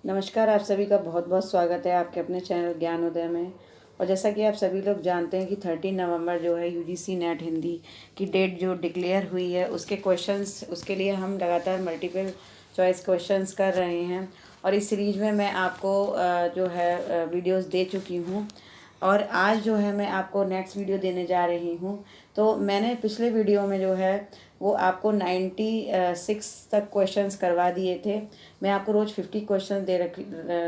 नमस्कार, आप सभी का बहुत बहुत स्वागत है आपके अपने चैनल ज्ञानोदय में। और जैसा कि आप सभी लोग जानते हैं कि 13 नवंबर जो है यूजीसी नेट हिंदी की डेट जो डिक्लेयर हुई है, उसके क्वेश्चंस उसके लिए हम लगातार मल्टीपल चॉइस क्वेश्चंस कर रहे हैं। और इस सीरीज़ में मैं आपको जो है वीडियोस दे चुकी हूँ और आज जो है मैं आपको नेक्स्ट वीडियो देने जा रही हूँ। तो मैंने पिछले वीडियो में जो है वो आपको 96 तक क्वेश्चंस करवा दिए थे। मैं आपको रोज़ 50 क्वेश्चन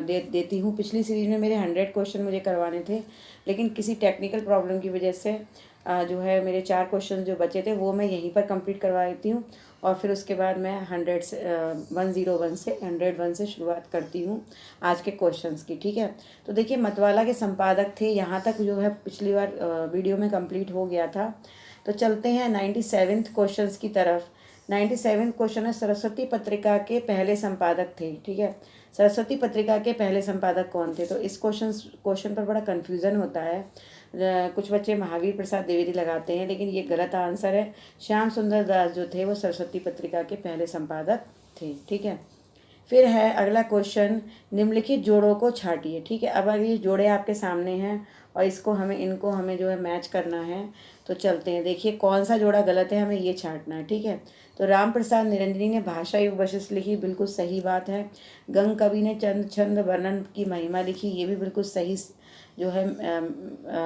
देती हूँ। पिछली सीरीज में मेरे 100 क्वेश्चन मुझे करवाने थे, लेकिन किसी टेक्निकल प्रॉब्लम की वजह से जो है मेरे 4 क्वेश्चन जो बचे थे वो मैं यहीं पर कंप्लीट करवा देती हूँ। और फिर उसके बाद मैं 101 से शुरुआत करती हूँ आज के क्वेश्चंस की। ठीक है, तो देखिए मतवाला के संपादक थे, यहाँ तक जो है पिछली बार वीडियो में कंप्लीट हो गया था। तो चलते हैं 97 क्वेश्चंस की तरफ। 97 क्वेश्चन है, सरस्वती पत्रिका के पहले संपादक थे। ठीक है, सरस्वती पत्रिका के पहले संपादक कौन थे? तो इस क्वेश्चन पर बड़ा कन्फ्यूज़न होता है। कुछ बच्चे महावीर प्रसाद द्विवेदी लगाते हैं, लेकिन ये गलत आंसर है। श्याम सुंदर दास जो थे वो सरस्वती पत्रिका के पहले संपादक थे। ठीक है, फिर है अगला क्वेश्चन, निम्नलिखित जोड़ों को छाटिए। ठीक है, अब अगर ये जोड़े आपके सामने हैं और इनको हमें जो है मैच करना है, तो चलते हैं। देखिए कौन सा जोड़ा गलत है, हमें ये छांटना है। ठीक है, तो राम प्रसाद निरंजनी ने भाषा युग वशिष्ठ लिखी, बिल्कुल सही बात है। गंग कवि ने चंद छंद वर्णन की महिमा लिखी, ये भी बिल्कुल सही जो है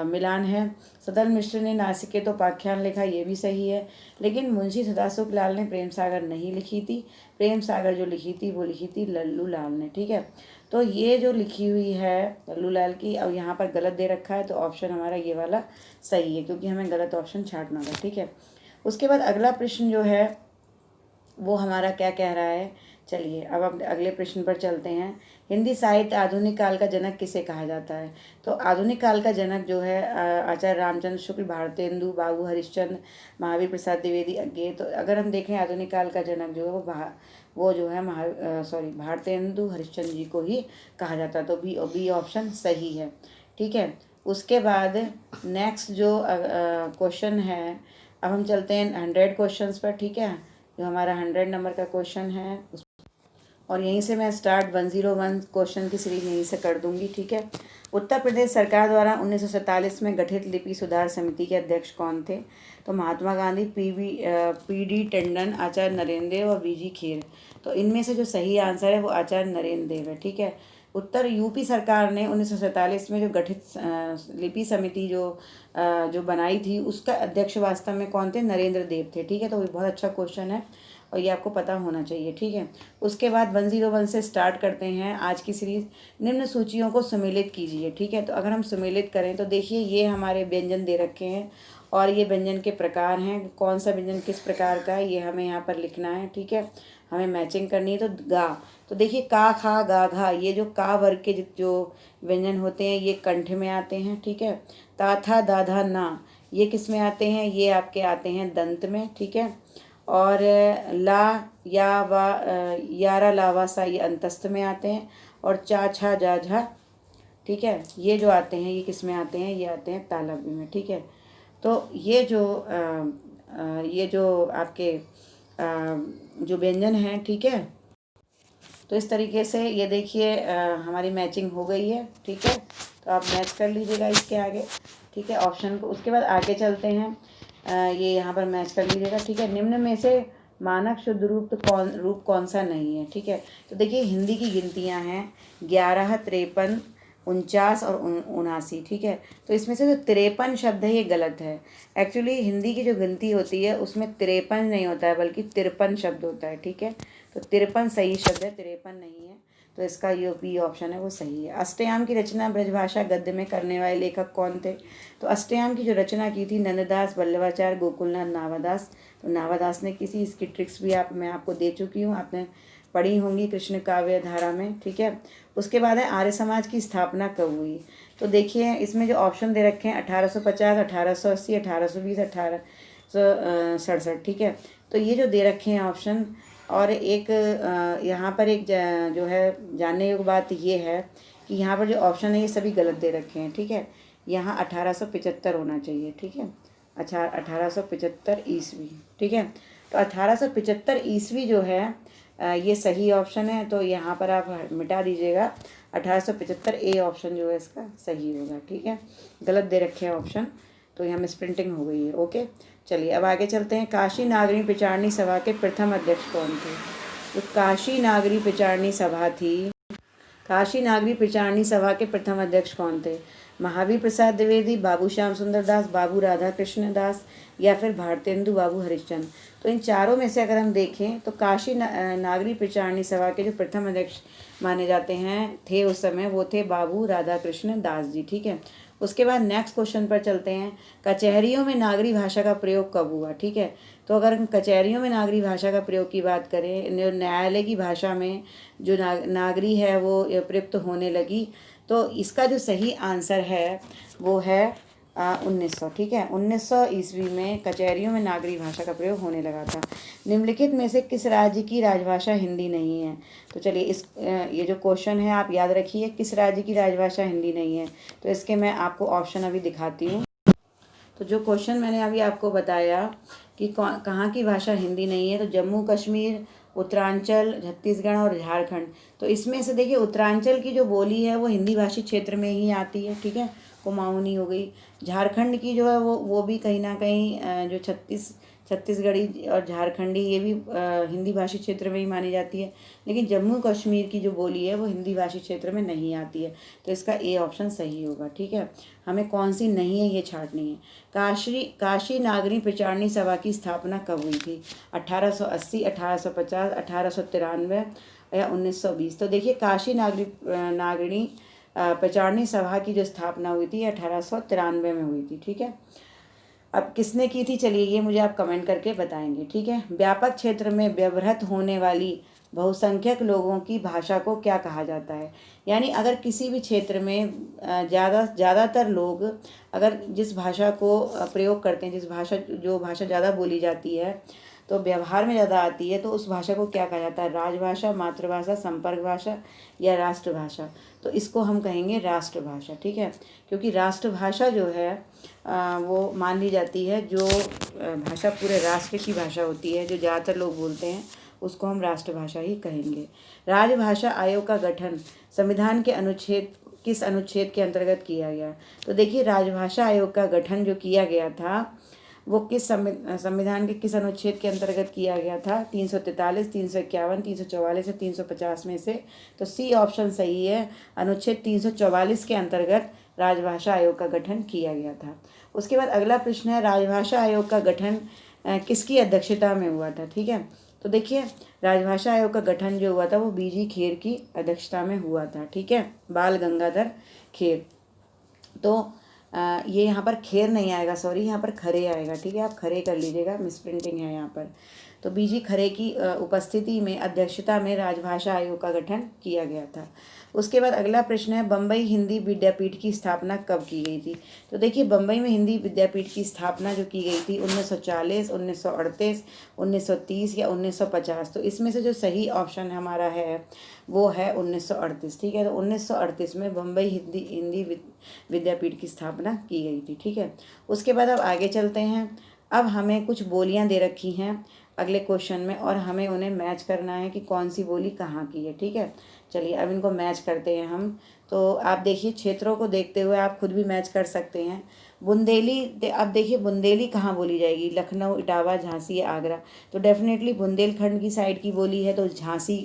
मिलान है। सदल मिश्र ने नासिकेत उपाख्यान लिखा, ये भी सही है। लेकिन मुंशी सदाशिव लाल ने प्रेम सागर नहीं लिखी थी। प्रेम सागर जो लिखी थी वो लिखी थी लल्लू लाल ने। ठीक है, तो ये जो लिखी हुई है लल्लू लाल की, अब यहाँ पर गलत दे रखा है, तो ऑप्शन हमारा ये वाला सही है, क्योंकि हमें गलत ऑप्शन छांटना था। ठीक है, उसके बाद अगला प्रश्न जो है वो हमारा क्या कह रहा है, चलिए अब अगले प्रश्न पर चलते हैं। हिंदी साहित्य आधुनिक काल का जनक किसे कहा जाता है? तो आधुनिक काल का जनक जो है आचार्य रामचंद्र शुक्ल, भारतेंदु, बाबू हरिश्चंद्र, महावीर प्रसाद द्विवेदी, अज्ञे। तो अगर हम देखें आधुनिक काल का जनक जो है वो जो है भारतेंदु हरिश्चंद्र जी को ही कहा जाता है। तो बी ऑप्शन सही है। ठीक है, उसके बाद नेक्स्ट जो क्वेश्चन है, अब हम चलते हैं 100 क्वेश्चंस पर। ठीक है, जो हमारा 100 नंबर का क्वेश्चन है और यहीं से मैं स्टार्ट 101 क्वेश्चन की सीरीज यहीं से कर दूंगी। ठीक है, उत्तर प्रदेश सरकार द्वारा 1947 में गठित लिपि सुधार समिति के अध्यक्ष कौन थे? तो महात्मा गांधी, पी डी टंडन, आचार्य नरेंद्र देव और वीजी खेर। तो इनमें से जो सही आंसर है वो आचार्य नरेंद्र देव है। ठीक है, उत्तर यूपी सरकार ने 1947 में जो गठित लिपि समिति जो बनाई थी, उसका अध्यक्ष वास्तव में कौन थे? नरेंद्र देव थे। ठीक है, तो ये बहुत अच्छा क्वेश्चन है और ये आपको पता होना चाहिए। ठीक है, उसके बाद 101 से स्टार्ट करते हैं आज की सीरीज। निम्न सूचियों को सम्मिलित कीजिए। ठीक है, तो अगर हम सम्मिलित करें तो देखिए ये हमारे व्यंजन दे रखे हैं और ये व्यंजन के प्रकार हैं। कौन सा व्यंजन किस प्रकार का है ये हमें यहाँ पर लिखना है। ठीक है, हमें मैचिंग करनी है। तो गा, तो देखिए का, खा, गा, घा, ये जो का वर्ग के जो व्यंजन होते हैं ये कंठ में आते हैं। ठीक है, ता, था, दा, धा, ना, ये किस में आते हैं? ये आपके आते हैं दंत में। ठीक है, और ला, या, वा, यारा, लावा, सा, ये अंतस्थ में आते हैं। और चा, छा, जा, झा, ठीक है, ये जो आते हैं ये किस में आते हैं? ये आते हैं तालव्य में। ठीक है, तो ये जो आपके जो व्यंजन हैं, ठीक है, तो इस तरीके से ये देखिए हमारी मैचिंग हो गई है। ठीक है, तो आप मैच कर लीजिएगा इसके आगे। ठीक है, ऑप्शन को। उसके बाद आगे चलते हैं, ये यहाँ पर मैच कर लीजिएगा। ठीक है, निम्न में से मानक शुद्ध रूप कौन सा नहीं है? ठीक है, तो देखिए हिंदी की गिनतियाँ हैं 11, 53, 49 और 79। ठीक है, तो इसमें से जो 53 शब्द है ये गलत है। एक्चुअली हिंदी की जो गिनती होती है उसमें 53 नहीं होता है, बल्कि 53 शब्द होता है। ठीक है, तो 53 सही शब्द है, 53 नहीं है। तो इसका जो बी ऑप्शन है वो सही है। अष्टयाम की रचना ब्रजभाषा गद्य में करने वाले लेखक कौन थे? तो अष्टयाम की जो रचना की थी नंददास, वल्लभाचार्य, गोकुलनाथ, नावादास। तो नावादास ने किसी, इसकी ट्रिक्स भी मैं आपको दे चुकी हूँ, आपने पढ़ी होंगी कृष्ण काव्य धारा में। ठीक है, उसके बाद है आर्य समाज की स्थापना कब हुई? तो देखिए इसमें जो ऑप्शन दे रखे हैं 1850, 1880, 1820, 1867। ठीक है, तो ये जो दे रखे हैं ऑप्शन, और एक यहाँ पर एक जो है जानने योग्य बात ये है कि यहाँ पर जो ऑप्शन है ये सभी गलत दे रखे हैं। ठीक है, यहाँ 1875 होना चाहिए। ठीक है, अच्छा 1875 ईस्वी। ठीक है, तो 1875 ईस्वी जो है ये सही ऑप्शन है, तो यहाँ पर आप मिटा दीजिएगा। 1875 ए ऑप्शन जो है इसका सही होगा। ठीक है, गलत दे रखे हैं ऑप्शन, तो यहाँ मिस प्रिंटिंग हो गई है। ओके, चलिए अब आगे चलते हैं। काशी नागरी विचारणी सभा के प्रथम अध्यक्ष कौन थे? तो काशी नागरी विचारणी सभा थी, काशी नागरी विचारणी सभा के प्रथम अध्यक्ष कौन थे? महावीर प्रसाद द्विवेदी, बाबू श्याम सुंदर दास, बाबू राधा कृष्ण दास, या फिर भारतेंदु बाबू हरिश्चंद्र। तो इन चारों में से अगर हम देखें तो काशी नागरी विचारणी सभा के जो प्रथम अध्यक्ष माने जाते हैं थे उस समय, वो थे बाबू राधा कृष्ण दास जी। ठीक है, उसके बाद नेक्स्ट क्वेश्चन पर चलते हैं। कचहरियों में नागरी भाषा का प्रयोग कब हुआ? ठीक है, तो अगर हम कचहरियों में नागरी भाषा का प्रयोग की बात करें, जो न्यायालय की भाषा में जो नागरी है वो प्रयुक्त होने लगी, तो इसका जो सही आंसर है वो है 1900। ठीक है, 1900 ईस्वी में कचहरियों में नागरी भाषा का प्रयोग होने लगा था। निम्नलिखित में से किस राज्य की राजभाषा हिंदी नहीं है? तो चलिए ये जो क्वेश्चन है आप याद रखिए, किस राज्य की राजभाषा हिंदी नहीं है। तो इसके मैं आपको ऑप्शन अभी दिखाती हूँ। तो जो क्वेश्चन मैंने अभी आपको बताया कि कहाँ की भाषा हिंदी नहीं है, तो जम्मू कश्मीर, उत्तरांचल, छत्तीसगढ़ और झारखंड। तो इसमें से देखिए उत्तरांचल की जो बोली है वो हिंदी भाषी क्षेत्र में ही आती है। ठीक है, कुमाऊनी हो गई। झारखंड की जो है वो भी कहीं ना कहीं जो छत्तीसगढ़ी और झारखंडी ये भी हिंदी भाषी क्षेत्र में ही मानी जाती है। लेकिन जम्मू कश्मीर की जो बोली है वो हिंदी भाषी क्षेत्र में नहीं आती है, तो इसका ए ऑप्शन सही होगा। ठीक है, हमें कौन सी नहीं है ये छांटनी है। काशी नागरी विचारणी सभा की स्थापना कब हुई थी? 1880, 1850, 1893 या 1920। तो देखिए काशी नागरी विचारणी सभा की जो स्थापना हुई थी 1893 में हुई थी। ठीक है, अब किसने की थी चलिए ये मुझे आप कमेंट करके बताएंगे। ठीक है, व्यापक क्षेत्र में व्यवहृत होने वाली बहुसंख्यक लोगों की भाषा को क्या कहा जाता है? यानी अगर किसी भी क्षेत्र में ज़्यादातर लोग अगर जिस भाषा को प्रयोग करते हैं, जो भाषा ज़्यादा बोली जाती है तो व्यवहार में ज़्यादा आती है, तो उस भाषा को क्या कहा जाता है? राजभाषा, मातृभाषा, संपर्क भाषा या राष्ट्रभाषा? तो इसको हम कहेंगे राष्ट्रभाषा। ठीक है, क्योंकि राष्ट्रभाषा जो है वो मान ली जाती है, जो भाषा पूरे राष्ट्र की भाषा होती है, जो ज़्यादातर लोग बोलते हैं, उसको हम राष्ट्रभाषा ही कहेंगे। राजभाषा आयोग का गठन संविधान के किस अनुच्छेद के अंतर्गत किया गया? तो देखिए राजभाषा आयोग का गठन जो किया गया था वो किस संविधान के किस अनुच्छेद के अंतर्गत किया गया था? 343, 351, 344 या 350 में से। तो सी ऑप्शन सही है, अनुच्छेद 344 के अंतर्गत राजभाषा आयोग का गठन किया गया था। उसके बाद अगला प्रश्न है, राजभाषा आयोग का गठन किसकी अध्यक्षता में हुआ था? ठीक है, तो देखिए राजभाषा आयोग का गठन जो हुआ था वो बीजी खेर की अध्यक्षता में हुआ था। ठीक है, बाल गंगाधर खेर। तो ये यहाँ पर खेर नहीं आएगा, सॉरी, यहाँ पर खरे आएगा। ठीक है, आप खरे कर लीजिएगा, मिस प्रिंटिंग है यहाँ पर। तो बीजी खरे की उपस्थिति में अध्यक्षता में राजभाषा आयोग का गठन किया गया था। उसके बाद अगला प्रश्न है, बम्बई हिंदी विद्यापीठ की स्थापना कब की गई थी? तो देखिए बम्बई में हिंदी विद्यापीठ की स्थापना जो की गई थी 1940, 1938, 1930 या 1950। तो इसमें से जो सही ऑप्शन हमारा है वो है 1938। ठीक है, तो 1938 में बम्बई हिंदी विद्यापीठ की स्थापना की गई थी। ठीक है, उसके बाद अब आगे चलते हैं। अब हमें कुछ बोलियां दे रखी हैं अगले क्वेश्चन में और हमें उन्हें मैच करना है कि कौन सी बोली कहाँ की है। ठीक है, चलिए अब इनको मैच करते हैं हम। तो आप देखिए क्षेत्रों को देखते हुए आप खुद भी मैच कर सकते हैं। बुंदेली, अब देखिए बुंदेली कहाँ बोली जाएगी? लखनऊ, इटावा, झांसी या आगरा? तो डेफिनेटली बुंदेलखंड की साइड की बोली है, तो झांसी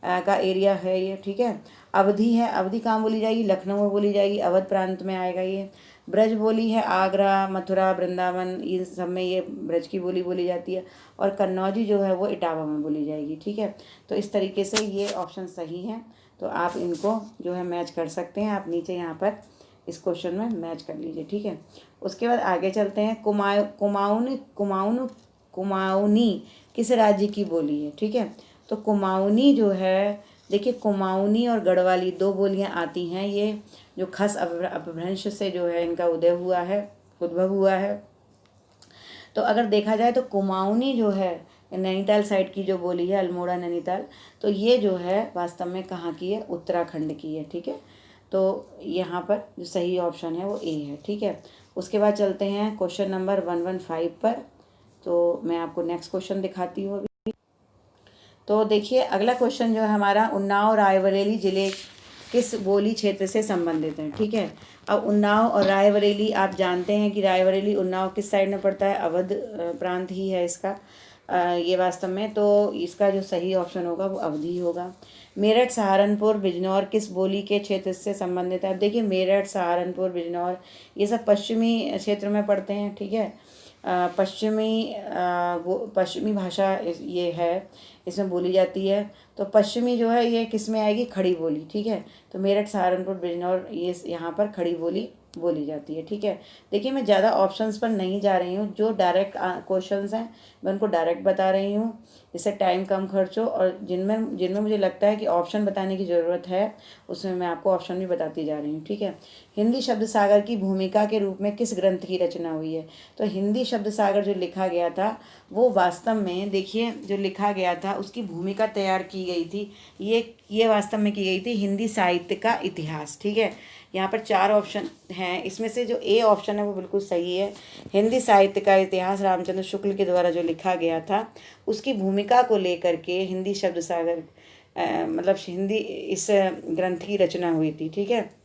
का एरिया है ये। ठीक है, अवधी है, अवधी कहाँ बोली जाएगी? लखनऊ में बोली जाएगी, अवध प्रांत में आएगा ये। ब्रज बोली है आगरा, मथुरा, वृंदावन, इन सब में ये ब्रज की बोली जाती है। और कन्नौजी जो है वो इटावा में बोली जाएगी। ठीक है, तो इस तरीके से ये ऑप्शन सही है, तो आप इनको जो है मैच कर सकते हैं। आप नीचे यहाँ पर इस क्वेश्चन में मैच कर लीजिए। ठीक है, उसके बाद आगे चलते हैं। कुमाऊनी किस राज्य की बोली है? ठीक है, तो कुमाऊनी जो है, देखिए कुमाऊनी और गढ़वाली दो बोलियां आती हैं, ये जो खस अपभ्रंश से जो है इनका उद्भव हुआ है। तो अगर देखा जाए तो कुमाऊनी जो है नैनीताल साइड की जो बोली है, अल्मोड़ा नैनीताल, तो ये जो है वास्तव में कहाँ की है? उत्तराखंड की है। ठीक है, तो यहाँ पर जो सही ऑप्शन है वो ए है। ठीक है, उसके बाद चलते हैं क्वेश्चन नंबर 115 पर। तो मैं आपको नेक्स्ट क्वेश्चन दिखाती हूँ अभी। तो देखिए अगला क्वेश्चन जो है हमारा, उन्नाव रायबरेली जिले किस बोली क्षेत्र से संबंधित है। ठीक है, अब उन्नाव और रायबरेली आप जानते हैं कि रायबरेली उन्नाव किस साइड में पड़ता है, अवध प्रांत ही है इसका ये वास्तव में। तो इसका जो सही ऑप्शन होगा वो अवधि होगा। मेरठ सहारनपुर बिजनौर किस बोली के क्षेत्र से संबंधित है। अब देखिए मेरठ सहारनपुर बिजनौर ये सब पश्चिमी क्षेत्र में पड़ते हैं। ठीक है, पश्चिमी भाषा ये है, इसमें बोली जाती है। तो पश्चिमी जो है ये किस में आएगी, खड़ी बोली। ठीक है, तो मेरठ सहारनपुर बिजनौर ये यहाँ पर खड़ी बोली बोली जाती है। ठीक है, देखिए मैं ज़्यादा ऑप्शंस पर नहीं जा रही हूँ, जो डायरेक्ट क्वेश्चंस हैं मैं उनको डायरेक्ट बता रही हूँ, जिससे टाइम कम खर्च हो। और जिनमें जिनमें मुझे लगता है कि ऑप्शन बताने की ज़रूरत है उसमें मैं आपको ऑप्शन भी बताती जा रही हूँ। ठीक है, हिंदी शब्द सागर की भूमिका के रूप में किस ग्रंथ की रचना हुई है। तो हिंदी शब्द सागर जो लिखा गया था वो वास्तव में देखिए जो लिखा गया था उसकी भूमिका तैयार की गई थी, ये वास्तव में की गई थी हिंदी साहित्य का इतिहास। ठीक है, यहाँ पर 4 ऑप्शन हैं, इसमें से जो ए ऑप्शन है वो बिल्कुल सही है। हिंदी साहित्य का इतिहास रामचंद्र शुक्ल के द्वारा जो लिखा गया था उसकी भूमिका को लेकर के हिंदी शब्द सागर मतलब हिंदी इस ग्रंथ की रचना हुई थी। ठीक है,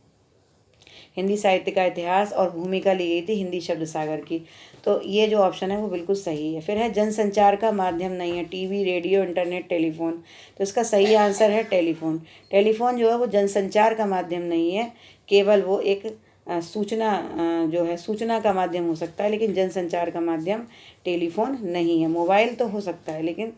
हिंदी साहित्य का इतिहास और भूमिका ली गई थी हिंदी शब्द सागर की। तो ये जो ऑप्शन है वो बिल्कुल सही है। फिर है जनसंचार का माध्यम नहीं है, टीवी रेडियो इंटरनेट टेलीफोन। तो इसका सही आंसर है टेलीफोन। टेलीफोन जो है वो जनसंचार का माध्यम नहीं है, केवल वो एक सूचना जो है सूचना का माध्यम हो सकता है, लेकिन जनसंचार का माध्यम टेलीफोन नहीं है। मोबाइल तो हो सकता है लेकिन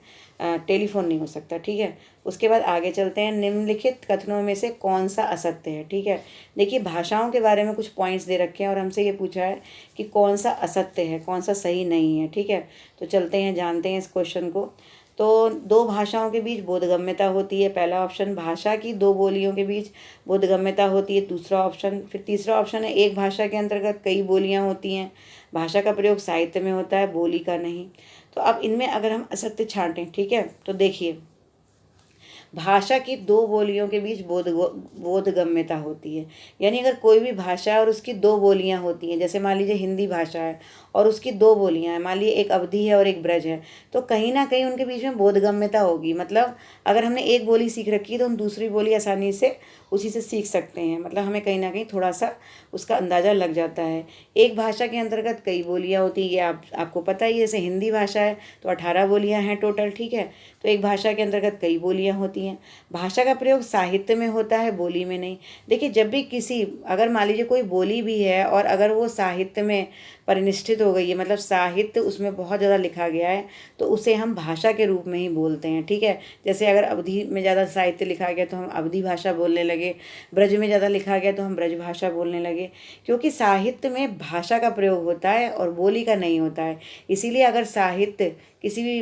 टेलीफोन नहीं हो सकता। ठीक है, उसके बाद आगे चलते हैं, निम्नलिखित कथनों में से कौन सा असत्य है। ठीक है, देखिए भाषाओं के बारे में कुछ पॉइंट्स दे रखे हैं और हमसे ये पूछा है कि कौन सा असत्य है, कौन सा सही नहीं है। ठीक है, तो चलते हैं जानते हैं इस क्वेश्चन को। तो 2 भाषाओं के बीच बोधगम्यता होती है, पहला ऑप्शन। भाषा की 2 बोलियों के बीच बोधगम्यता होती है, दूसरा ऑप्शन। फिर तीसरा ऑप्शन है, एक भाषा के अंतर्गत कई बोलियां होती हैं, भाषा का प्रयोग साहित्य में होता है, बोली का नहीं। तो अब इनमें अगर हम असत्य छांटें, ठीक है, तो देखिए भाषा की 2 बोलियों के बीच बोधगम्यता होती है, यानी अगर कोई भी भाषा और उसकी 2 बोलियां होती हैं, जैसे मान लीजिए हिंदी भाषा है और उसकी 2 बोलियां हैं, मान लीजिए एक अवधी है और एक ब्रज है, तो कहीं ना कहीं उनके बीच में बोधगम्यता होगी। मतलब अगर हमने एक बोली सीख रखी है तो हम दूसरी बोली आसानी से उसी से सीख सकते हैं, मतलब हमें कहीं ना कहीं थोड़ा सा उसका अंदाज़ा लग जाता है। एक भाषा के अंतर्गत कई बोलियाँ होती हैं, ये आपको पता ही है। जैसे हिंदी भाषा है तो 18 बोलियाँ हैं टोटल। ठीक है, तो एक भाषा के अंतर्गत कई बोलियाँ होती हैं। भाषा का प्रयोग साहित्य में होता है, बोली में नहीं। देखिए जब भी किसी अगर मान लीजिए कोई बोली भी है और अगर वो साहित्य में परिनिष्ठित हो गई है, मतलब साहित्य उसमें बहुत ज़्यादा लिखा गया है, तो उसे हम भाषा के रूप में ही बोलते हैं। ठीक है, जैसे अगर अवधी में ज़्यादा साहित्य लिखा गया तो हम अवधी भाषा बोलने लगे, ब्रज में ज़्यादा लिखा गया तो हम ब्रज भाषा बोलने लगे, क्योंकि साहित्य में भाषा का प्रयोग होता है और बोली का नहीं होता है। इसीलिए अगर साहित्य किसी भी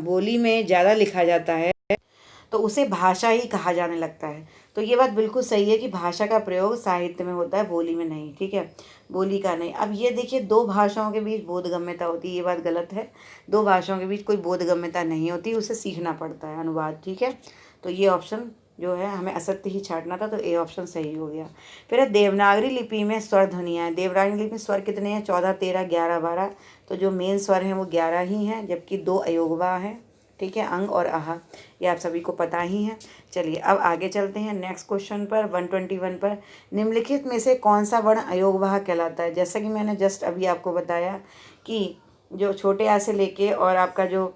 बोली में ज़्यादा लिखा जाता है तो उसे भाषा ही कहा जाने लगता है। तो ये बात बिल्कुल सही है कि भाषा का प्रयोग साहित्य में होता है, बोली में नहीं। ठीक है, बोली का नहीं। अब ये देखिए 2 भाषाओं के बीच बोधगम्यता होती है, ये बात गलत है। 2 भाषाओं के बीच कोई बोधगम्यता नहीं होती, उसे सीखना पड़ता है, अनुवाद। ठीक है, तो ये ऑप्शन जो है हमें असत्य ही छांटना था, तो ए ऑप्शन सही हो गया। फिर है देवनागरी लिपि में स्वर ध्वनियाँ हैं। देवनागरी लिपि में स्वर कितने हैं, 14, 13, 11, 12। तो जो मेन स्वर हैं वो 11 ही हैं, जबकि 2 अयोगवा हैं। ठीक है, अंग और आहा, ये आप सभी को पता ही है। चलिए अब आगे चलते हैं नेक्स्ट क्वेश्चन पर, 121 पर। निम्नलिखित में से कौन सा वर्ण अयोगवाह कहलाता है। जैसा कि मैंने जस्ट अभी आपको बताया कि जो छोटे आ से लेके और आपका जो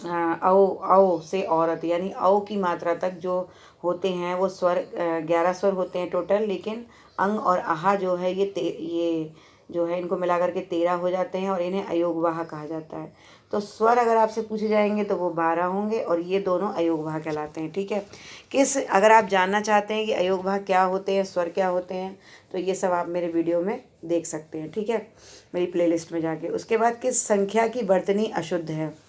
औ से औरत यानी औ की मात्रा तक जो होते हैं वो स्वर 11 स्वर होते हैं टोटल, लेकिन अंग और आहा जो है ये जो है इनको मिला करके 13 हो जाते हैं और इन्हें अयोगवाह कहा जाता है। तो स्वर अगर आपसे पूछे जाएंगे तो वो 12 होंगे और ये दोनों अयोगवाह कहलाते हैं। ठीक है, अगर आप जानना चाहते हैं कि अयोगवाह क्या होते हैं, स्वर क्या होते हैं, तो ये सब आप मेरे वीडियो में देख सकते हैं। ठीक है, मेरी प्लेलिस्ट में जाके। उसके बाद किस संख्या की वर्तनी अशुद्ध है।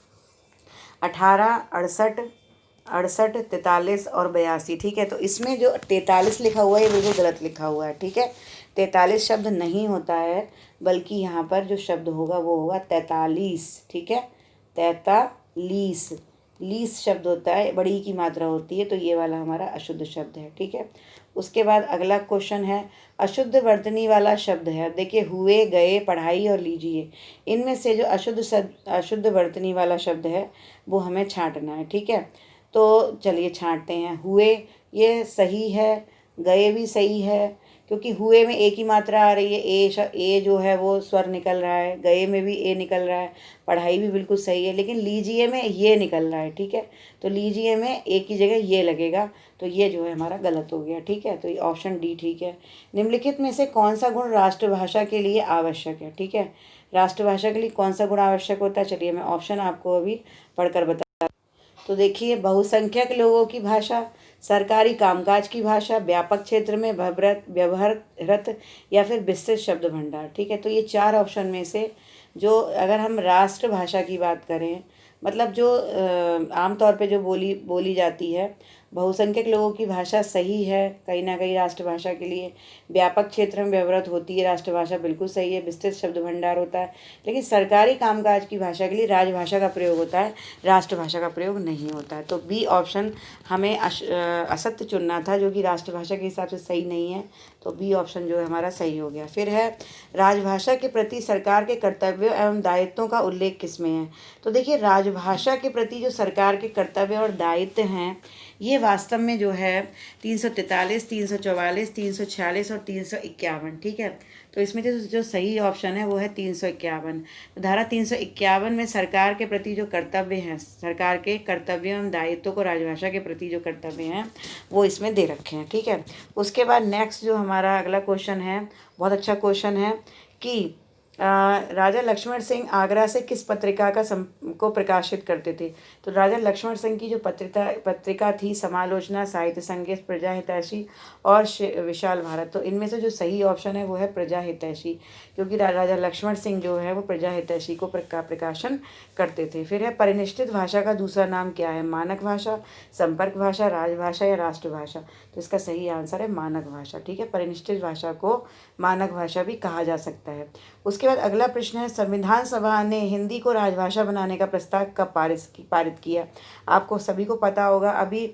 18, 68, 43 और 82। ठीक है, तो इसमें जो 43 लिखा हुआ है ये बिल्कुल गलत लिखा हुआ है। ठीक है, 43 शब्द नहीं होता है, बल्कि यहाँ पर जो शब्द होगा वो होगा 43। ठीक है, 43। लीस शब्द होता है, बड़ी ई की मात्रा होती है, तो ये वाला हमारा अशुद्ध शब्द है। ठीक है, उसके बाद अगला क्वेश्चन है अशुद्ध वर्तनी वाला शब्द है। देखिए हुए, गए, पढ़ाई और लीजिए, इनमें से जो अशुद्ध वर्तनी वाला शब्द है वो हमें छांटना है। ठीक है, तो चलिए छांटते हैं। हुए ये सही है, गए भी सही है क्योंकि हुए में ए की मात्रा आ रही है, ए जो है वो स्वर निकल रहा है, गए में भी ए निकल रहा है, पढ़ाई भी बिल्कुल सही है, लेकिन लीजिए में ये निकल रहा है। ठीक है, तो लीजिए में ए की जगह ये लगेगा, तो ये जो है हमारा गलत हो गया। ठीक है, तो ये ऑप्शन डी ठीक है। निम्नलिखित में से कौन सा गुण राष्ट्रभाषा के लिए आवश्यक है? ठीक है, राष्ट्रभाषा के लिए कौन सा गुण आवश्यक होता है? चलिए मैं ऑप्शन आपको अभी पढ़कर बता। तो देखिए, बहुसंख्यक लोगों की भाषा, सरकारी कामकाज की भाषा, व्यापक क्षेत्र में व्यवहाररत या फिर विस्तृत शब्द भंडार। ठीक है, तो ये चार ऑप्शन में से जो अगर हम राष्ट्रभाषा की बात करें, मतलब जो आमतौर पे जो बोली जाती है, बहुसंख्यक लोगों की भाषा सही है कहीं ना कहीं राष्ट्रभाषा के लिए, व्यापक क्षेत्र में व्यवहृत होती है राष्ट्रभाषा बिल्कुल सही है, विस्तृत शब्द भंडार होता है, लेकिन सरकारी कामकाज की भाषा के लिए राजभाषा का प्रयोग होता है, राष्ट्रभाषा का प्रयोग नहीं होता है। तो बी ऑप्शन हमें असत्य चुनना था, जो कि राष्ट्रभाषा के हिसाब से सही नहीं है, तो बी ऑप्शन जो है हमारा सही हो गया। फिर है राजभाषा के प्रति सरकार के कर्तव्यों एवं दायित्वों का उल्लेख किसमें है? तो देखिए, राजभाषा के प्रति जो सरकार के कर्तव्य और दायित्व हैं, ये वास्तव में जो है 343, 344, 346 और 351। ठीक है, तो इसमें जो सही ऑप्शन है वो है 351। तो धारा 351 में सरकार के प्रति जो कर्तव्य हैं, सरकार के कर्तव्यों एवं दायित्व को राजभाषा के प्रति जो कर्तव्य हैं वो इसमें दे रखे हैं। ठीक है, उसके बाद नेक्स्ट जो हमारा अगला क्वेश्चन है, बहुत अच्छा क्वेश्चन है कि राजा लक्ष्मण सिंह आगरा से किस पत्रिका को प्रकाशित करते थे? तो राजा लक्ष्मण सिंह की जो पत्रिका थी, समालोचना, साहित्य संगीत, प्रजा हितैषी और विशाल भारत। तो इनमें से जो सही ऑप्शन है वो है प्रजा हितैषी, क्योंकि राजा लक्ष्मण सिंह जो है वो प्रजा हितैषी को प्रकाशन करते थे। फिर है परिनिष्ठित भाषा का दूसरा नाम क्या है? मानक भाषा, संपर्क भाषा, राजभाषा या राष्ट्रभाषा। तो इसका सही आंसर है मानक भाषा। ठीक है, परिनिष्ठित भाषा को मानक भाषा भी कहा जा सकता है। उसके बाद अगला प्रश्न है संविधान सभा ने हिंदी को राजभाषा बनाने का प्रस्ताव कब पारित किया? आपको सभी को पता होगा, अभी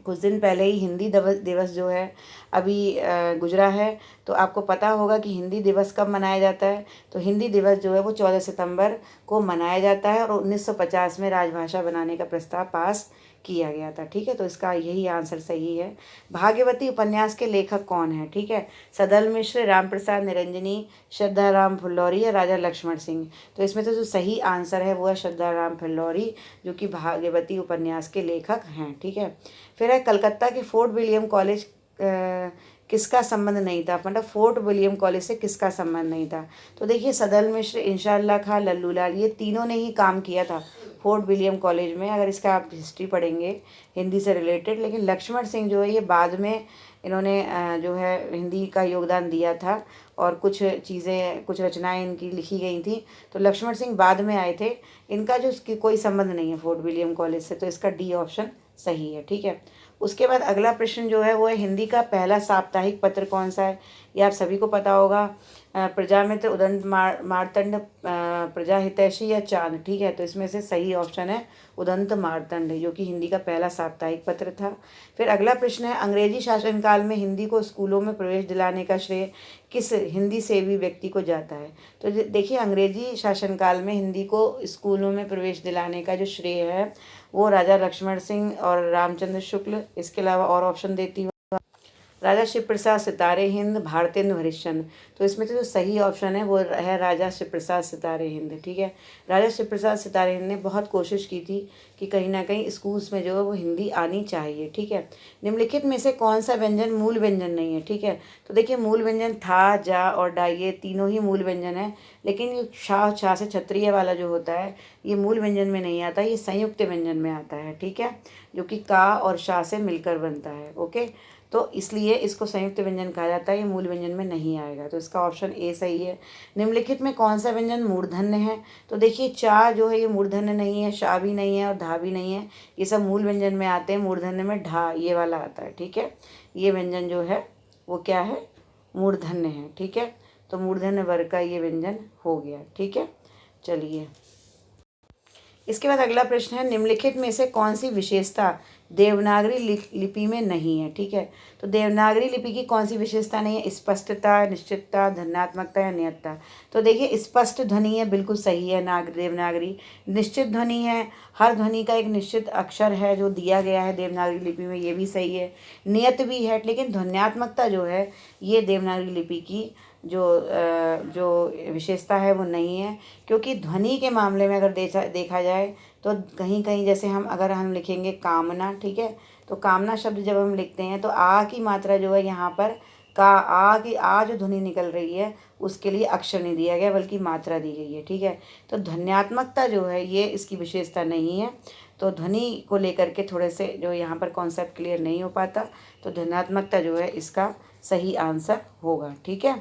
कुछ दिन पहले ही हिंदी दिवस जो है अभी गुजरा है, तो आपको पता होगा कि हिंदी दिवस कब मनाया जाता है। तो हिंदी दिवस जो है वो 14 सितंबर को मनाया जाता है और 1950 में राजभाषा बनाने का प्रस्ताव पास किया गया था। ठीक है, तो इसका यही आंसर सही है। भाग्यवती उपन्यास के लेखक कौन है? ठीक है, सदल मिश्र, रामप्रसाद निरंजनी, श्रद्धाराम फुल्लौरी या राजा लक्ष्मण सिंह। तो इसमें तो जो सही आंसर है वो है श्रद्धाराम फुल्लौरी, जो कि भाग्यवती उपन्यास के लेखक हैं। ठीक है, फिर है कलकत्ता के फोर्ट विलियम कॉलेज किसका संबंध नहीं था? मतलब फोर्ट विलियम कॉलेज से किसका संबंध नहीं था? तो देखिए, सदल मिश्र, इंशाअल्लाह खां, लल्लूलाल, ये तीनों ने ही काम किया था फोर्ट विलियम कॉलेज में, अगर इसका आप हिस्ट्री पढ़ेंगे हिंदी से रिलेटेड। लेकिन लक्ष्मण सिंह जो है ये बाद में इन्होंने जो है हिंदी का योगदान दिया था और कुछ चीज़ें, कुछ रचनाएं इनकी लिखी गई थी, तो लक्ष्मण सिंह बाद में आए थे। इनका जो कोई संबंध नहीं है फोर्ट विलियम कॉलेज से, तो इसका डी ऑप्शन सही है। ठीक है, उसके बाद अगला प्रश्न जो है वो है हिंदी का पहला साप्ताहिक पत्र कौन सा है? ये आप सभी को पता होगा, प्रजामित्र, उदंत मार्तंड, प्रजा हितैषी या चांद। ठीक है, तो इसमें से सही ऑप्शन है उदंत मार्तंड, जो कि हिंदी का पहला साप्ताहिक पत्र था। फिर अगला प्रश्न है अंग्रेजी शासनकाल में हिंदी को स्कूलों में प्रवेश दिलाने का श्रेय किस हिंदी सेवी व्यक्ति को जाता है? तो देखिए, अंग्रेजी शासनकाल में हिंदी को स्कूलों में प्रवेश दिलाने का जो श्रेय है वो राजा लक्ष्मण सिंह और रामचंद्र शुक्ल, इसके अलावा और ऑप्शन देती हूँ, राजा शिव प्रसाद सितारे हिंद, भारतेंदु हरिश्चंद्र। तो इसमें तो जो सही ऑप्शन है वो है राजा शिव प्रसाद सितारे हिंद। ठीक है, राजा शिव प्रसाद सितारे हिंद ने बहुत कोशिश की थी कि कहीं ना कहीं स्कूल्स में जो है वो हिंदी आनी चाहिए। ठीक है, निम्नलिखित में से कौन सा व्यंजन मूल व्यंजन नहीं है? ठीक है, तो देखिए मूल व्यंजन था, जा और डा, ये तीनों ही मूल व्यंजन है, लेकिन ये छा से क्षत्रिय वाला जो होता है ये मूल व्यंजन में नहीं आता, ये संयुक्त व्यंजन में आता है। ठीक है, जो कि का और शा से मिलकर बनता है। ओके, तो इसलिए इसको संयुक्त व्यंजन कहा जाता है, ये मूल व्यंजन में नहीं आएगा, तो इसका ऑप्शन ए सही है। निम्नलिखित में कौन सा व्यंजन मूर्धन्य है? तो देखिए, चा जो है ये मूर्धन्य नहीं है, शा भी नहीं है और धा भी नहीं है, ये सब मूल व्यंजन में आते हैं। मूर्धन्य में ढा ये वाला आता है। ठीक है, ये व्यंजन जो है वो क्या है? मूर्धन्य है। ठीक है, तो मूर्धन्य वर्ग का ये व्यंजन हो गया। ठीक है, चलिए इसके बाद अगला प्रश्न है, निम्नलिखित में से कौन सी विशेषता देवनागरी लिपि में नहीं है। ठीक है, तो देवनागरी लिपि की कौन सी विशेषता नहीं है? स्पष्टता, निश्चितता, ध्वन्यात्मकता या नियतता। तो देखिए, स्पष्ट ध्वनि है, बिल्कुल सही है देवनागरी। निश्चित ध्वनि है, हर ध्वनि का एक निश्चित अक्षर है जो दिया गया है देवनागरी लिपि में, ये भी सही है। नियत भी है, लेकिन ध्वन्यात्मकता जो है ये देवनागरी लिपि की जो विशेषता है वो नहीं है, क्योंकि ध्वनि के मामले में अगर देखा जाए तो कहीं कहीं जैसे अगर हम लिखेंगे कामना, ठीक है, तो कामना शब्द जब हम लिखते हैं तो आ की मात्रा जो है यहाँ पर आ जो ध्वनि निकल रही है उसके लिए अक्षर नहीं दिया गया बल्कि मात्रा दी गई है। ठीक है, तो ध्वन्यात्मकता जो है ये इसकी विशेषता नहीं है। तो ध्वनि को लेकर के थोड़े से जो यहाँ पर कॉन्सेप्ट क्लियर नहीं हो पाता, तो ध्वन्यात्मकता जो है इसका सही आंसर होगा। ठीक है,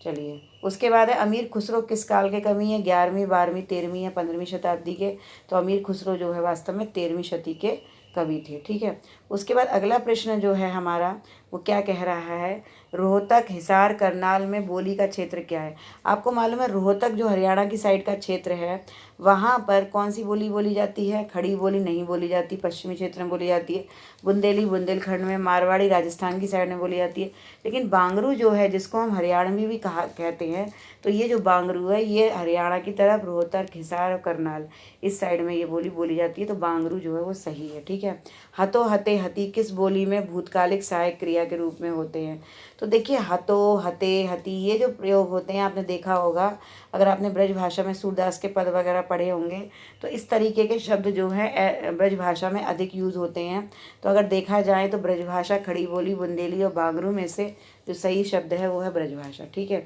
चलिए उसके बाद है, अमीर खुसरो किस काल के कवि हैं? 11वीं, 12वीं, 13वीं या 15वीं शताब्दी के? तो अमीर खुसरो जो है वास्तव में 13वीं शती के कवि थे। ठीक है, उसके बाद अगला प्रश्न जो है हमारा वो क्या कह रहा है, रोहतक, हिसार, करनाल में बोली का क्षेत्र क्या है? आपको मालूम है रोहतक जो हरियाणा की साइड का क्षेत्र है वहाँ पर कौन सी बोली बोली जाती है? खड़ी बोली नहीं बोली जाती, पश्चिमी क्षेत्र में बोली जाती है। बुंदेली बुंदेलखंड में, मारवाड़ी राजस्थान की साइड में बोली जाती है। लेकिन बांगरू जो है जिसको हम हरियाणवी भी कहते हैं, तो ये जो बांगरू है ये हरियाणा की तरफ रोहतक, हिसार और करनाल इस साइड में ये बोली बोली जाती है। तो बांगरू जो है वो सही है। ठीक है, हतो, हते, हती किस बोली में भूतकालिक सहायक क्रिया के रूप में होते हैं? तो देखिए, हतो, हते, हती ये जो प्रयोग होते हैं आपने देखा होगा, अगर आपने ब्रज भाषा में सूरदास के पद वगैरह पढ़े होंगे तो इस तरीके के शब्द जो हैं ब्रज भाषा में अधिक यूज़ होते हैं। तो अगर देखा जाए तो ब्रज भाषा, खड़ी बोली, बुंदेली और बांगरू में से जो सही शब्द है वो है ब्रज भाषा। ठीक है,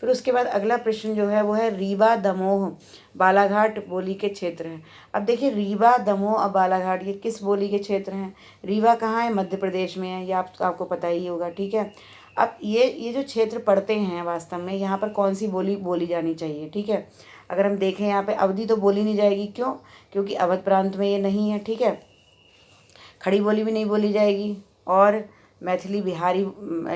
फिर उसके बाद अगला प्रश्न जो है वो है, रीवा, दमोह, बालाघाट बोली के क्षेत्र हैं। अब देखिए, रीवा, दमोह और बालाघाट ये किस बोली के क्षेत्र हैं? रीवा कहाँ है? मध्य प्रदेश में है, ये आपको पता ही होगा। ठीक है, अब ये जो क्षेत्र पड़ते हैं वास्तव में यहाँ पर कौन सी बोली बोली जानी चाहिए? ठीक है, अगर हम देखें यहाँ पे अवधी तो बोली नहीं जाएगी, क्यों? क्योंकि अवध प्रांत में ये नहीं है। ठीक है, खड़ी बोली भी नहीं बोली जाएगी, और मैथिली बिहारी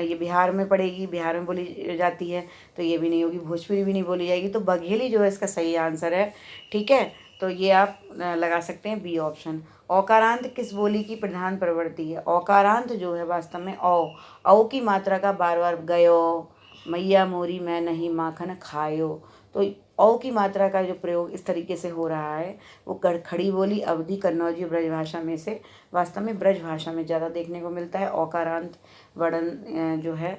ये बिहार में पड़ेगी, बिहार में बोली जाती है, तो ये भी नहीं होगी। भोजपुरी भी नहीं बोली जाएगी, तो बघेली जो है इसका सही आंसर है। ठीक है, तो ये आप लगा सकते हैं बी ऑप्शन। औकारांत किस बोली की प्रधान प्रवृत्ति है? औकारांत जो है वास्तव में औ की मात्रा का बार बार गयो, मैया मोरी मैं नहीं माखन खायो, तो औ की मात्रा का जो प्रयोग इस तरीके से हो रहा है वो खड़ी बोली, अवधी, कन्नौजी, ब्रजभाषा में से वास्तव में ब्रजभाषा में ज़्यादा देखने को मिलता है औकारांत वर्ण जो है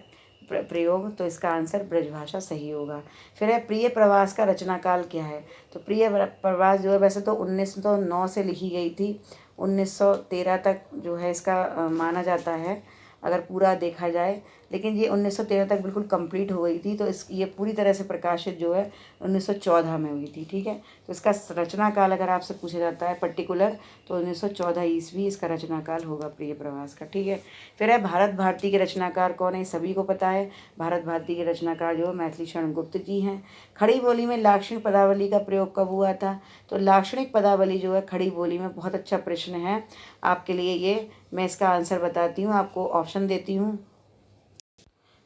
प्रयोग। तो इसका आंसर ब्रजभाषा सही होगा। फिर है, प्रिय प्रवास का रचनाकाल क्या है? तो प्रिय प्रवास जो है वैसे तो 1909 से लिखी गई थी, 1913 तक जो है इसका माना जाता है अगर पूरा देखा जाए, लेकिन ये 1913 तक बिल्कुल कंप्लीट हो गई थी। तो ये पूरी तरह से प्रकाशित जो है 1914 में हुई थी। ठीक है, तो इसका रचना काल अगर आपसे पूछा जाता है पर्टिकुलर तो 1914 ईस्वी इसका रचना काल होगा प्रिय प्रवास का। ठीक है, फिर है, भारत भारती के रचनाकार कौन है? सभी को पता है, भारत भारती के रचनाकार जो है मैथिली शरण गुप्त जी हैं। खड़ी बोली में लाक्षणिक पदावली का प्रयोग कब हुआ था? तो लाक्षणिक पदावली जो है खड़ी बोली में, बहुत अच्छा प्रश्न है आपके लिए ये, मैं इसका आंसर बताती हूँ, आपको ऑप्शन देती हूँ।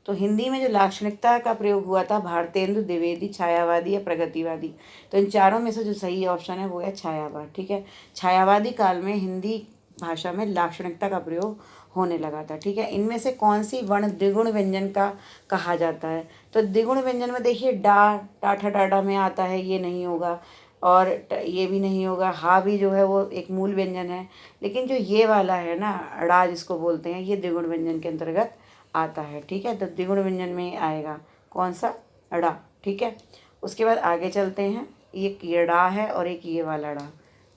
तो हिंदी में जो लाक्षणिकता का प्रयोग हुआ था, भारतेंदु द्विवेदी, छायावादी या प्रगतिवादी? तो इन चारों में से जो सही ऑप्शन है वो है छायावाद। ठीक है, छायावादी काल में हिंदी भाषा में लाक्षणिकता का प्रयोग होने लगा था। ठीक है, इनमें से कौन सी वर्ण द्विगुण व्यंजन का कहा जाता है? तो द्विगुण व्यंजन में देखिए, डा, टाठा, टाटा में आता है, ये नहीं होगा, और ये भी नहीं होगा। हा भी जो है वो एक मूल व्यंजन है, लेकिन जो ये वाला है ना, अड़ा जिसको बोलते हैं, ये द्विगुण व्यंजन के अंतर्गत आता है। ठीक है, तो द्विगुण व्यंजन में आएगा कौन सा? अड़ा। ठीक है, उसके बाद आगे चलते हैं, एक ये डा है और एक ये वाला डा,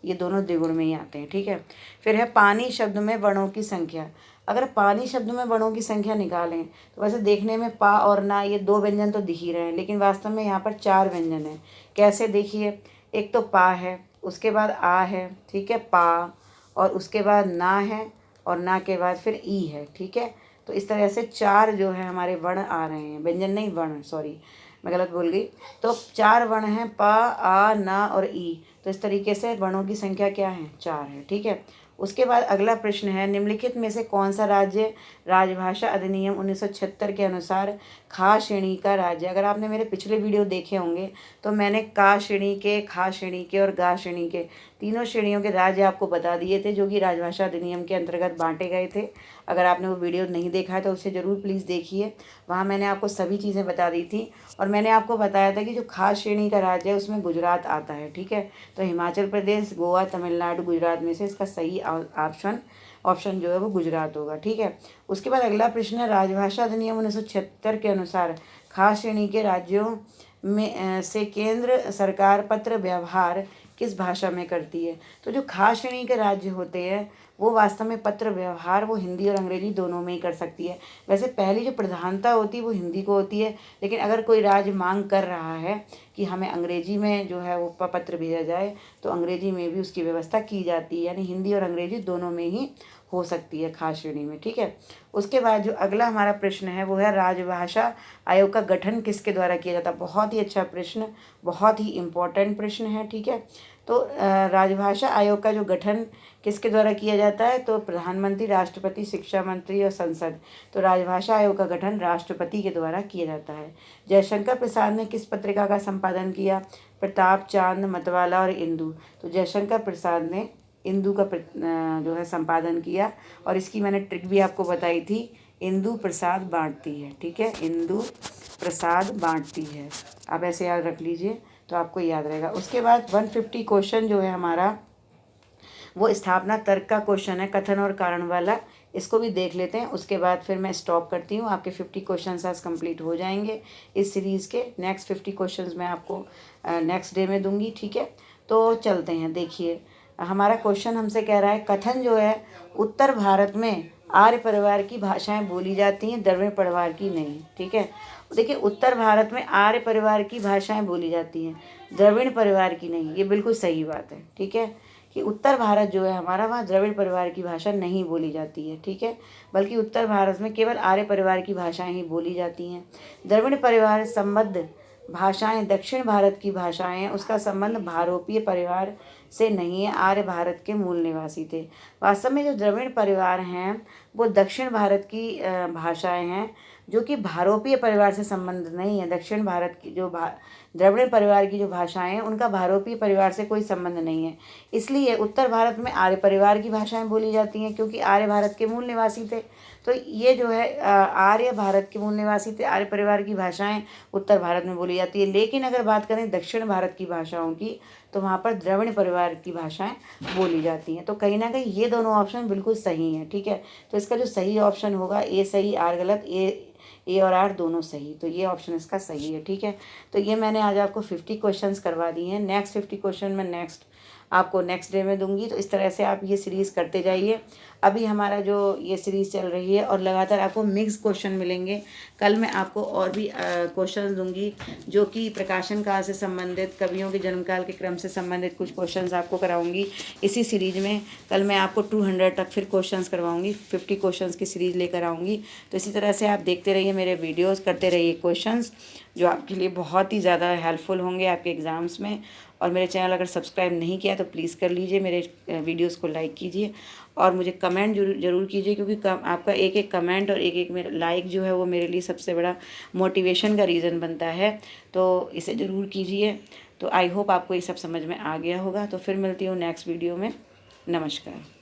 ये दोनों द्विगुण में ही आते हैं। ठीक है, फिर है, पानी शब्द में वर्णों की संख्या। अगर पानी शब्द में वर्णों की संख्या निकालें तो वैसे देखने में पा और ना ये दो व्यंजन तो दिख ही रहे हैं, लेकिन वास्तव में यहाँ पर 4 व्यंजन हैं। कैसे? देखिए, एक तो पा है, उसके बाद आ है, ठीक है, पा, और उसके बाद ना है, और ना के बाद फिर ई है। ठीक है, तो इस तरह से 4 जो है हमारे वर्ण आ रहे हैं, व्यंजन नहीं वर्ण, सॉरी मैं गलत बोल गई। तो 4 वर्ण हैं, पा, आ, ना और ई। तो इस तरीके से वर्णों की संख्या क्या है? 4 है। ठीक है, उसके बाद अगला प्रश्न है, निम्नलिखित में से कौन सा राज्य राजभाषा अधिनियम 1976 के अनुसार खा श्रेणी का राज्य। अगर आपने मेरे पिछले वीडियो देखे होंगे तो मैंने का श्रेणी के, खा श्रेणी के और गा श्रेणी के तीनों श्रेणियों के राज्य आपको बता दिए थे, जो कि राजभाषा अधिनियम के अंतर्गत बांटे गए थे। अगर आपने वो वीडियो नहीं देखा है तो उसे ज़रूर प्लीज़ देखिए, वहाँ मैंने आपको सभी चीज़ें बता दी थी। और मैंने आपको बताया था कि जो खास श्रेणी का राज्य है उसमें गुजरात आता है, ठीक है। तो हिमाचल प्रदेश, गोवा, तमिलनाडु, गुजरात में से इसका सही ऑप्शन जो है वो गुजरात होगा, ठीक है। उसके बाद अगला प्रश्न है, राजभाषा अधिनियम 1976 के अनुसार खास श्रेणी के राज्यों में से केंद्र सरकार पत्र व्यवहार किस भाषा में करती है। तो जो खास श्रेणी के राज्य होते हैं वो वास्तव में पत्र व्यवहार वो हिंदी और अंग्रेजी दोनों में ही कर सकती है। वैसे पहली जो प्रधानता होती है वो हिंदी को होती है, लेकिन अगर कोई राज्य मांग कर रहा है कि हमें अंग्रेजी में जो है वो पत्र भेजा जाए तो अंग्रेजी में भी उसकी व्यवस्था की जाती है, यानी हिंदी और अंग्रेजी दोनों में ही हो सकती है खास श्रेणी में, ठीक है। उसके बाद जो अगला हमारा प्रश्न है वो है, राजभाषा आयोग का गठन किसके द्वारा किया जाता है। बहुत ही अच्छा प्रश्न, बहुत ही इम्पोर्टेंट प्रश्न है, ठीक है। तो राजभाषा आयोग का जो गठन किसके द्वारा किया जाता है, तो प्रधानमंत्री, राष्ट्रपति, शिक्षा मंत्री और संसद। तो राजभाषा आयोग का गठन राष्ट्रपति के द्वारा किया जाता है। जयशंकर प्रसाद ने किस पत्रिका का संपादन किया, प्रताप, चांद, मतवाला और इंदु। तो जयशंकर प्रसाद ने इंदु का जो है संपादन किया, और इसकी मैंने ट्रिक भी आपको बताई थी, इंदु प्रसाद बांटती है, ठीक है, इंदु प्रसाद बांटती है। आप ऐसे याद रख लीजिए तो आपको याद रहेगा। उसके बाद 150 क्वेश्चन जो है हमारा वो स्थापना तर्क का क्वेश्चन है, कथन और कारण वाला, इसको भी देख लेते हैं। उसके बाद फिर मैं स्टॉप करती हूँ, आपके 50 क्वेश्चन आज कंप्लीट हो जाएंगे इस सीरीज़ के। नेक्स्ट 50 क्वेश्चंस मैं आपको नेक्स्ट डे में दूंगी, ठीक है। तो चलते हैं, देखिए हमारा क्वेश्चन हमसे कह रहा है, कथन जो है उत्तर भारत में आर्य परिवार की भाषाएं बोली जाती हैं, द्रविड़ परिवार की नहीं, ठीक है। देखिए उत्तर भारत में आर्य परिवार की भाषाएं बोली जाती हैं, द्रविड़ परिवार की नहीं, ये बिल्कुल सही बात है, ठीक है, कि उत्तर भारत जो है हमारा, वहाँ द्रविड़ परिवार की भाषा नहीं बोली जाती है, ठीक है, बल्कि उत्तर भारत में केवल आर्य परिवार की भाषाएं ही बोली जाती हैं। द्रविड़ परिवार संबद्ध भाषाएं दक्षिण भारत की भाषाएं हैं, उसका संबंध भारोपीय परिवार से नहीं है, आर्य भारत के मूल निवासी थे। वास्तव में जो द्रविड़ परिवार हैं वो दक्षिण भारत की भाषाएं हैं, जो कि भारोपीय परिवार से संबंध नहीं है। दक्षिण भारत की जो द्रविड़ परिवार की जो भाषाएं हैं उनका भारोपीय परिवार से कोई संबंध नहीं है। इसलिए उत्तर भारत में आर्य परिवार की भाषाएं बोली जाती हैं, क्योंकि आर्य भारत के मूल निवासी थे। तो ये जो है आर्य भारत के मूल निवासी थे, आर्य परिवार की भाषाएं उत्तर भारत में बोली जाती है। लेकिन अगर बात करें दक्षिण भारत की भाषाओं की तो वहाँ पर द्रविड़ परिवार की भाषाएं बोली जाती हैं। तो कहीं ना कहीं ये दोनों ऑप्शन बिल्कुल सही हैं, ठीक है। तो इसका जो सही ऑप्शन होगा, ए सही आर गलत, ए और आर दोनों सही, तो ये ऑप्शन इसका सही है, ठीक है। तो ये मैंने आज आपको 50 क्वेश्चंस करवा दिए हैं। नेक्स्ट 50 क्वेश्चन मैं आपको नेक्स्ट डे में दूंगी। तो इस तरह से आप ये सीरीज़ करते जाइए। अभी हमारा जो ये सीरीज़ चल रही है और लगातार आपको मिक्स क्वेश्चन मिलेंगे। कल मैं आपको और भी क्वेश्चन दूंगी जो कि प्रकाशन काल से संबंधित, कवियों के जन्मकाल के क्रम से संबंधित कुछ क्वेश्चंस आपको कराऊंगी इसी सीरीज़ में। कल मैं आपको 200 तक फिर क्वेश्चंस करवाऊंगी, 50 क्वेश्चंस की सीरीज़ लेकर आऊँगी। तो इसी तरह से आप देखते रहिए मेरे वीडियोज़, करते रहिए क्वेश्चंस, जो आपके लिए बहुत ही ज़्यादा हेल्पफुल होंगे आपके एग्ज़ाम्स में। और मेरे चैनल अगर सब्सक्राइब नहीं किया तो प्लीज़ कर लीजिए, मेरे वीडियोस को लाइक कीजिए और मुझे कमेंट जरूर कीजिए, क्योंकि आपका एक एक कमेंट और एक एक मेरा लाइक जो है वो मेरे लिए सबसे बड़ा मोटिवेशन का रीज़न बनता है। तो इसे ज़रूर कीजिए। तो आई होप आपको ये सब समझ में आ गया होगा। तो फिर मिलती हूँ नेक्स्ट वीडियो में। नमस्कार।